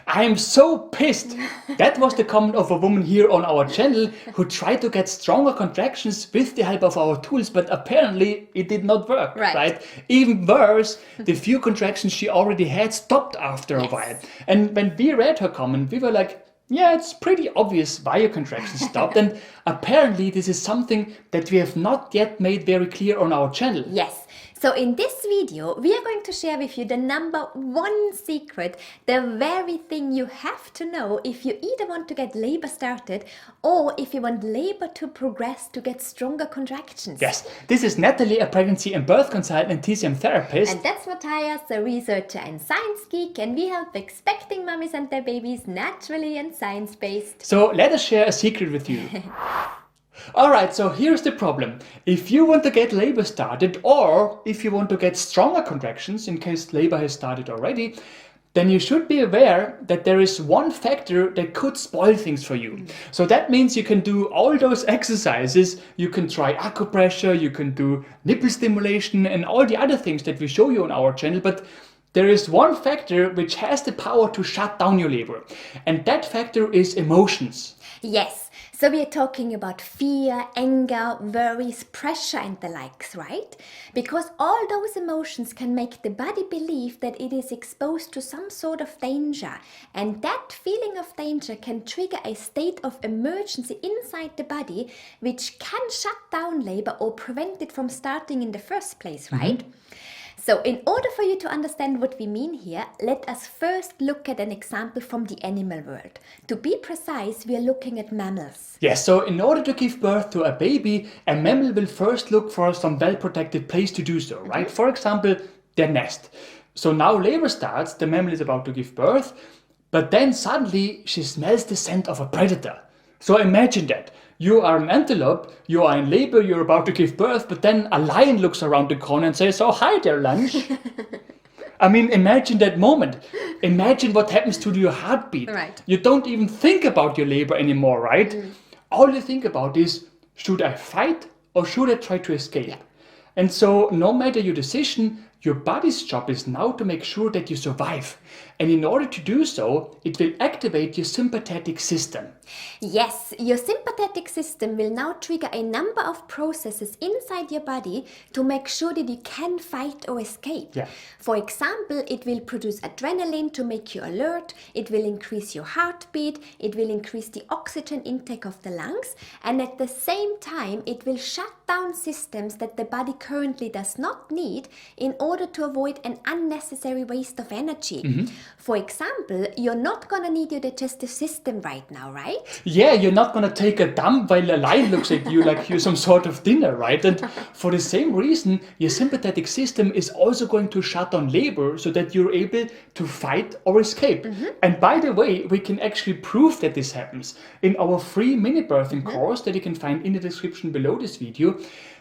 I am so pissed. That was the comment of a woman here on our channel who tried to get stronger contractions with the help of our tools, but apparently it did not work, right? Even worse, the few contractions she already had stopped after a while. And when we read her comment, we were like, yeah, it's pretty obvious why your contractions stopped. And apparently this is something that we have not yet made very clear on our channel. Yes. So in this video, we are going to share with you the number one secret, the very thing you have to know if you either want to get labor started or if you want labor to progress to get stronger contractions. Yes, this is Nathalie, a pregnancy and birth consultant and TCM therapist. And that's Mathias, a researcher and Science Geek, and we help expecting mummies and their babies naturally and science-based. So let us share a secret with you. Alright, so here's the problem. If you want to get labor started, or if you want to get stronger contractions in case labor has started already, then you should be aware that there is one factor that could spoil things for you. So that means you can do all those exercises, you can try acupressure, you can do nipple stimulation and all the other things that we show you on our channel, but there is one factor which has the power to shut down your labor, and that factor is emotions. Yes, so we are talking about fear, anger, worries, pressure and the likes, right? Because all those emotions can make the body believe that it is exposed to some sort of danger, and that feeling of danger can trigger a state of emergency inside the body which can shut down labor or prevent it from starting in the first place, right? So in order for you to understand what we mean here, let us first look at an example from the animal world. To be precise, we are looking at mammals. Yes, so in order to give birth to a baby, a mammal will first look for some well-protected place to do so, right? For example, their nest. So now labor starts, the mammal is about to give birth, but then suddenly she smells the scent of a predator. So imagine that. You are an antelope, you are in labor, you're about to give birth, but then a lion looks around the corner and says, "Oh, hi there, lunch." I mean, imagine that moment. Imagine what happens to your heartbeat. Right. You don't even think about your labor anymore, right? All you think about is, should I fight or should I try to escape? And so no matter your decision, your body's job is now to make sure that you survive. And in order to do so, it will activate your sympathetic system. Yes, your sympathetic system will now trigger a number of processes inside your body to make sure that you can fight or escape. For example, it will produce adrenaline to make you alert, it will increase your heartbeat, it will increase the oxygen intake of the lungs, and at the same time, it will shut down systems that the body currently does not need in order to avoid an unnecessary waste of energy. For example, you're not gonna need your digestive system right now, right? Yeah, you're not gonna take a dump while a lion looks at you like you're some sort of dinner, right? And for the same reason, your sympathetic system is also going to shut down labor so that you're able to fight or escape. And by the way, we can actually prove that this happens. In our free mini birthing course that you can find in the description below this video,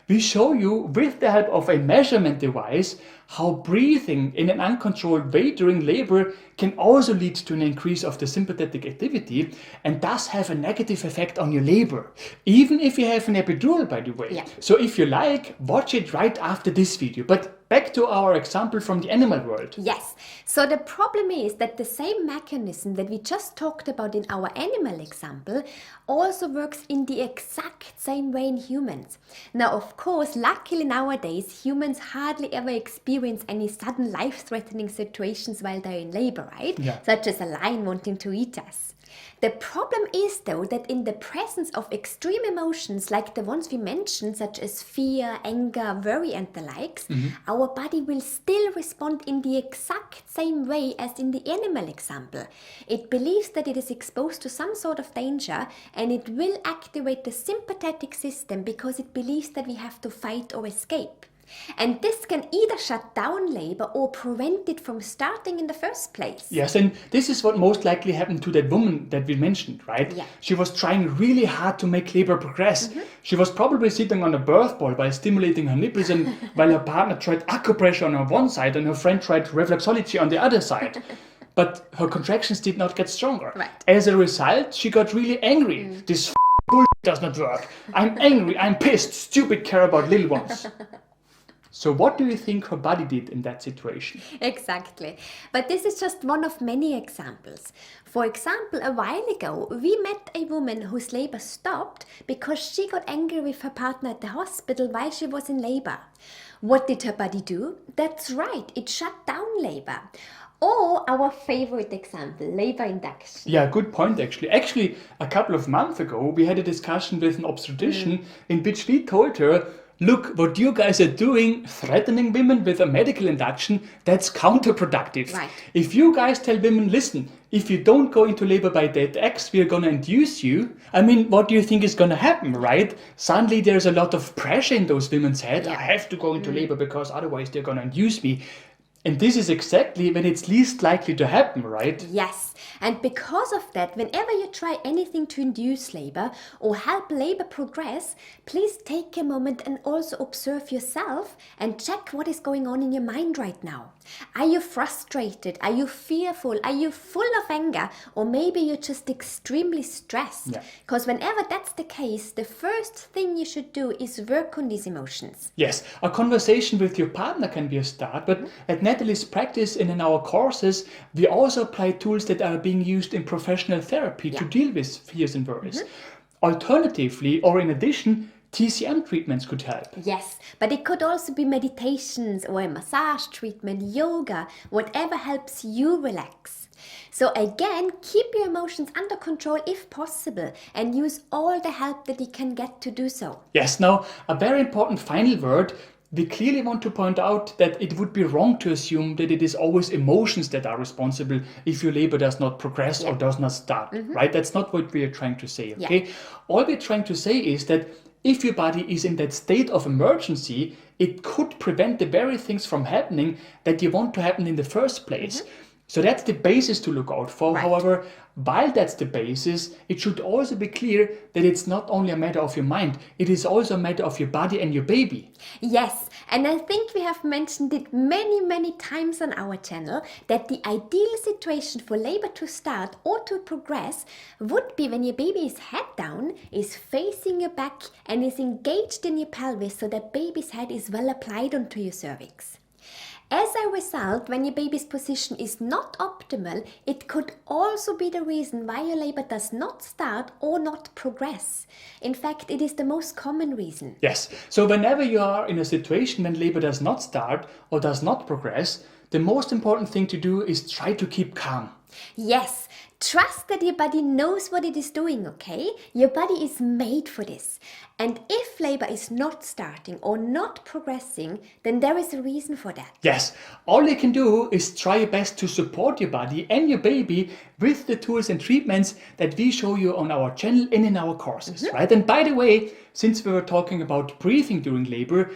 we show you with the help of a measurement device how breathing in an uncontrolled way during labor can also lead to an increase of the sympathetic activity and thus have a negative effect on your labor, even if you have an epidural, by the way. So if you like, watch it right after this video. But back to our example from the animal world. Yes, so the problem is that the same mechanism that we just talked about in our animal example also works in the exact same way in humans. Now, of course, luckily nowadays, humans hardly ever experience any sudden life-threatening situations while they're in labor, right? Such as a lion wanting to eat us. The problem is, though, that in the presence of extreme emotions like the ones we mentioned, such as fear, anger, worry and the likes, our body will still respond in the exact same way as in the animal example. It believes that it is exposed to some sort of danger and it will activate the sympathetic system because it believes that we have to fight or escape. And this can either shut down labor or prevent it from starting in the first place. Yes, and this is what most likely happened to that woman that we mentioned, right? She was trying really hard to make labor progress. She was probably sitting on a birth ball by stimulating her nipples, and while her partner tried acupressure on her one side and her friend tried reflexology on the other side. But her contractions did not get stronger. As a result, she got really angry. This bullshit does not work. I'm angry, I'm pissed, stupid care about little ones. So what do you think her body did in that situation? Exactly. But this is just one of many examples. For example, a while ago, we met a woman whose labor stopped because she got angry with her partner at the hospital while she was in labor. What did her body do? That's right, it shut down labor. Or our favorite example, labor induction. Yeah, good point actually. Actually, a couple of months ago, we had a discussion with an obstetrician in which we told her, look, what you guys are doing, threatening women with a medical induction, that's counterproductive. Right. If you guys tell women, listen, if you don't go into labor by date X, we're going to induce you. I mean, what do you think is going to happen, right? Suddenly there's a lot of pressure in those women's head. Yeah. I have to go into labor because otherwise they're going to induce me. And this is exactly when it's least likely to happen, right? Yes, and because of that, whenever you try anything to induce labor or help labor progress, please take a moment and also observe yourself and check what is going on in your mind right now. Are you frustrated? Are you fearful? Are you full of anger? Or maybe you're just extremely stressed? Yeah. Because whenever that's the case, the first thing you should do is work on these emotions. Yes, a conversation with your partner can be a start, but at Nathalie's practice and in our courses, we also apply tools that are being used in professional therapy to deal with fears and worries. Alternatively, or in addition, TCM treatments could help. Yes, but it could also be meditations or a massage treatment, yoga, whatever helps you relax. So again, keep your emotions under control if possible and use all the help that you can get to do so. Yes, now, a very important final word. We clearly want to point out that it would be wrong to assume that it is always emotions that are responsible if your labor does not progress or does not start, right? That's not what we are trying to say, okay? All we're trying to say is that if your body is in that state of emergency, it could prevent the very things from happening that you want to happen in the first place. So that's the basis to look out for. Right. However, while that's the basis, it should also be clear that it's not only a matter of your mind, it is also a matter of your body and your baby. Yes, and I think we have mentioned it many times on our channel that the ideal situation for labor to start or to progress would be when your baby is head down, is facing your back and is engaged in your pelvis so that baby's head is well applied onto your cervix. As a result, when your baby's position is not optimal, it could also be the reason why your labor does not start or not progress. In fact, it is the most common reason. Yes, so whenever you are in a situation when labor does not start or does not progress, the most important thing to do is try to keep calm. Yes, trust that your body knows what it is doing, okay? Your body is made for this. And if labor is not starting or not progressing, then there is a reason for that. Yes, all you can do is try your best to support your body and your baby with the tools and treatments that we show you on our channel and in our courses, right? And by the way, since we were talking about breathing during labor,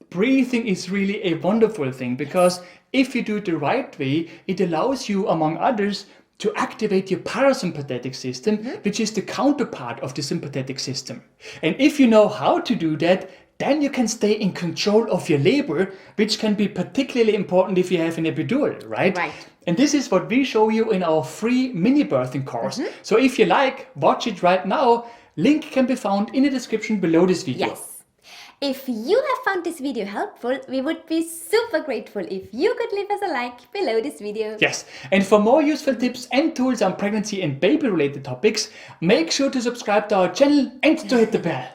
breathing is really a wonderful thing because if you do it the right way, it allows you, among others, to activate your parasympathetic system, which is the counterpart of the sympathetic system. And if you know how to do that, then you can stay in control of your labor, which can be particularly important if you have an epidural, right? Right. And this is what we show you in our free mini birthing course. So if you like, watch it right now. Link can be found in the description below this video. Yes. If you have found this video helpful, we would be super grateful if you could leave us a like below this video. Yes, and for more useful tips and tools on pregnancy and baby related topics, make sure to subscribe to our channel and to hit the bell.